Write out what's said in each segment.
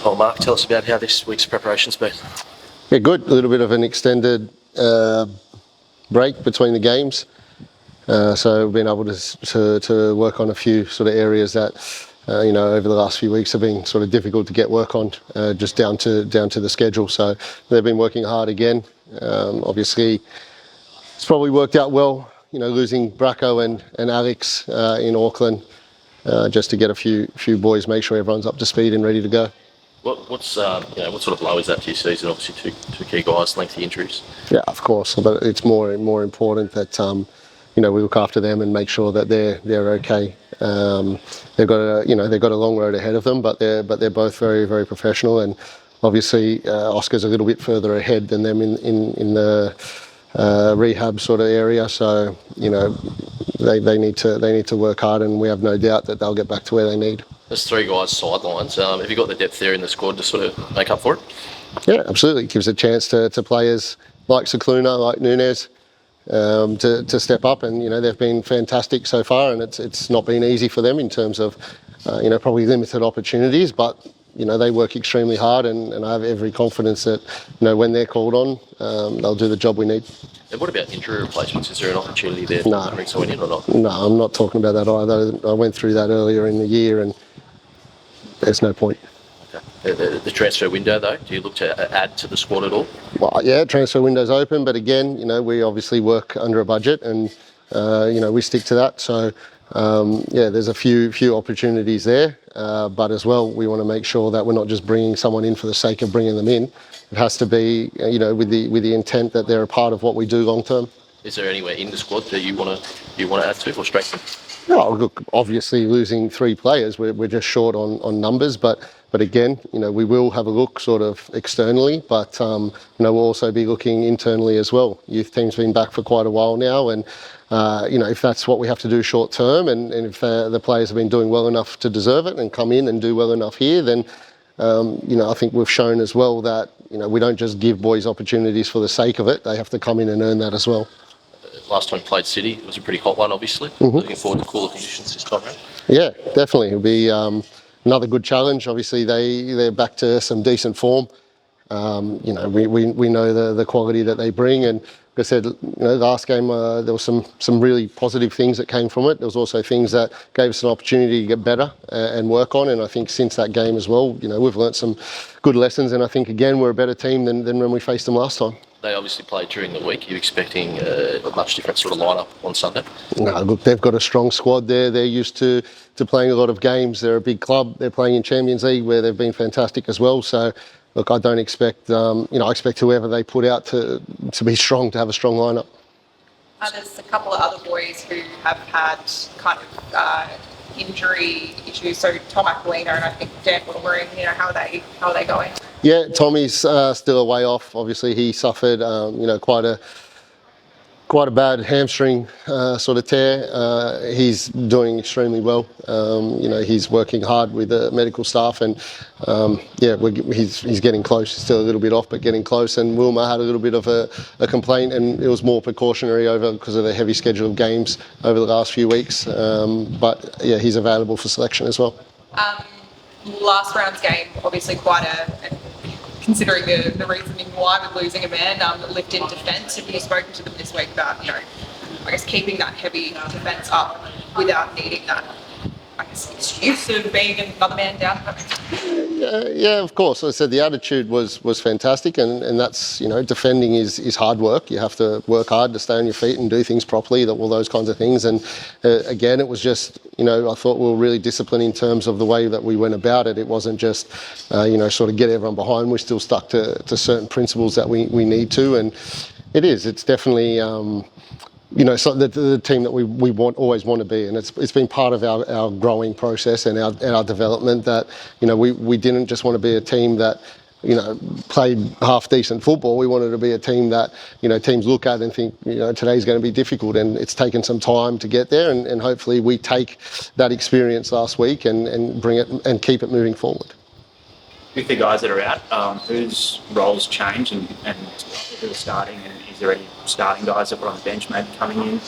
Well, Mark, tell us about how this week's preparation's been. Yeah, good. A little bit of an extended break between the games. So we've been able to work on a few sort of areas that, over the last few weeks have been sort of difficult to get work on, just down to the schedule. So they've been working hard again. Obviously, it's probably worked out well, losing Bracco and Alex in Auckland, just to get a few boys, make sure everyone's up to speed and ready to go. What sort of blow is that to your season? Obviously, two key guys, lengthy injuries. Yeah, of course, but it's more important that we look after them and make sure that they're okay. They've got a long road ahead of them, but they're both very, very professional, and obviously Oscar's a little bit further ahead than them in the rehab sort of area. So they need to work hard, and we have no doubt that they'll get back to where they need. There's three guys sidelines. Have you got the depth there in the squad to sort of make up for it? Yeah, absolutely. It gives a chance to players like Cicluna, like Nunes, to step up, and they've been fantastic so far, and it's not been easy for them in terms of probably limited opportunities, but they work extremely hard, and I have every confidence that when they're called on, they'll do the job we need. And what about injury replacements? Is there an opportunity there to bring someone in or not? No, I'm not talking about that either. I went through that earlier in the year, and there's no point. Okay. The transfer window, though, do you look to add to the squad at all? Well, yeah, transfer window's open, but again, we obviously work under a budget, and we stick to that. So there's a few opportunities there, but as well, we want to make sure that we're not just bringing someone in for the sake of bringing them in. It has to be, with the intent that they're a part of what we do long term. Is there anywhere in the squad that you want to add to or strengthen? No, look, obviously losing 3 players, we're just short on numbers, but again, we will have a look sort of externally, but we'll also be looking internally as well. Youth team's been back for quite a while now, and if that's what we have to do short term, and if the players have been doing well enough to deserve it and come in and do well enough here, then I think we've shown as well that we don't just give boys opportunities for the sake of it. They have to come in and earn that as well. Last time played City, it was a pretty hot one, obviously. Mm-hmm. Looking forward to cooler conditions this time around. Yeah, definitely. It'll be another good challenge. Obviously, they're back to some decent form. We know the quality that they bring, and like I said, last game there was some really positive things that came from it. There was also things that gave us an opportunity to get better and work on. And I think since that game as well, we've learnt some good lessons. And I think again we're a better team than when we faced them last time. They obviously played during the week. Are you expecting a much different sort of lineup on Sunday? No, look, they've got a strong squad there. They're used to playing a lot of games. They're a big club. They're playing in Champions League where they've been fantastic as well. So, look, I don't expect, I expect whoever they put out to be strong, to have a strong lineup. There's a couple of other boys who have had kind of injury issues. So Tom Aquilino and I think Dan Wilmering, how are they going? Yeah, Tommy's still a way off. Obviously, he suffered, quite a bad hamstring sort of tear. He's doing extremely well. He's working hard with the medical staff, and he's getting close. He's still a little bit off, but getting close. And Wilma had a little bit of a complaint, and it was more precautionary because of the heavy schedule of games over the last few weeks. But yeah, he's available for selection as well. Last round's game, obviously considering the reasoning why we're losing a man, lift in defence. Have you spoken to them this week about, keeping that heavy defence up without needing that, excuse of being another man down? Yeah, of course. As I said, the attitude was fantastic, and that's, defending is hard work. You have to work hard to stay on your feet and do things properly, all those kinds of things. And again, it was just, I thought we were really disciplined in terms of the way that we went about it. It wasn't just, sort of get everyone behind. We're still stuck to certain principles that we need to, and it's definitely, so the team that we always want to be, and it's been part of our growing process and our development that we didn't just want to be a team that played half decent football. We wanted to be a team that teams look at and think today's going to be difficult, and it's taken some time to get there, and hopefully we take that experience last week and bring it and keep it moving forward. With the guys that are out, whose roles change and who are starting, and is there any starting guys that were on the bench maybe coming in?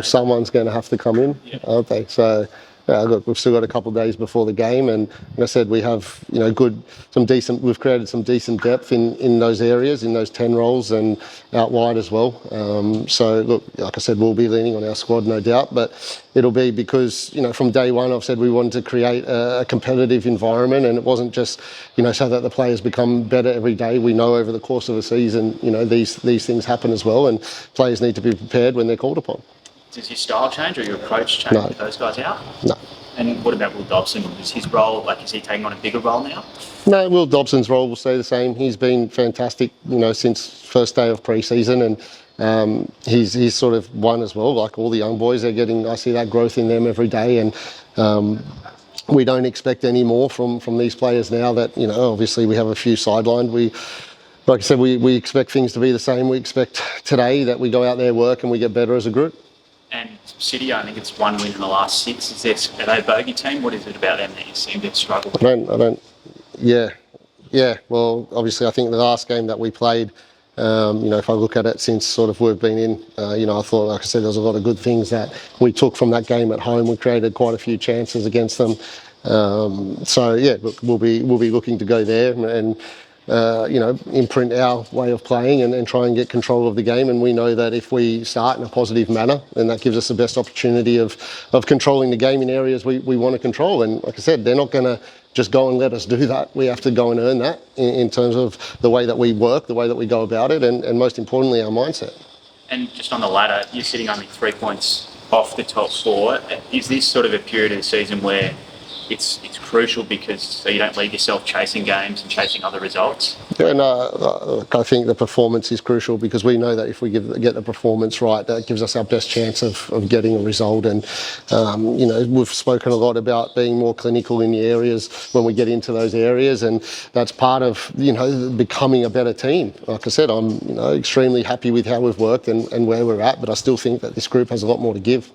Someone's going to have to come in, aren't they? So look, we've still got a couple of days before the game, and like I said, we have we've created some decent depth in those areas, in those 10 roles and out wide as well. So look, like I said, we'll be leaning on our squad, no doubt, but it'll be because from day one I've said we wanted to create a competitive environment, and it wasn't just so that the players become better every day. We know over the course of a season these things happen as well, and players need to be prepared when they're called upon. Does your style change or your approach change with those guys out? No. And what about Will Dobson? Is his role, is he taking on a bigger role now? No, Will Dobson's role will stay the same. He's been fantastic, since first day of pre-season, and he's sort of one as well. Like all the young boys, I see that growth in them every day, and we don't expect any more from these players now that obviously we have a few sidelined. Like I said, we expect things to be the same. We expect today that we go out there, work, and we get better as a group. And City, I think it's 1 win in the last 6. Are they a bogey team? What is it about them that you seem to struggle with? I don't. Yeah. Well, obviously, I think the last game that we played, if I look at it since sort of we've been in, I thought, like I said, there's a lot of good things that we took from that game at home. We created quite a few chances against them. So yeah, look, we'll be looking to go there and imprint our way of playing and try and get control of the game. And we know that if we start in a positive manner, then that gives us the best opportunity of controlling the game in areas we want to control. And like I said, they're not going to just go and let us do that. We have to go and earn that in terms of the way that we work, the way that we go about it, and most importantly, our mindset. And just on the ladder, you're sitting only 3 points off the top 4. Is this sort of a period of the season where it's crucial so you don't leave yourself chasing games and chasing other results? Yeah, no, I think the performance is crucial because we know that if we get the performance right, that gives us our best chance of getting a result. And, we've spoken a lot about being more clinical in the areas when we get into those areas, and that's part of, becoming a better team. Like I said, I'm, extremely happy with how we've worked and where we're at, but I still think that this group has a lot more to give.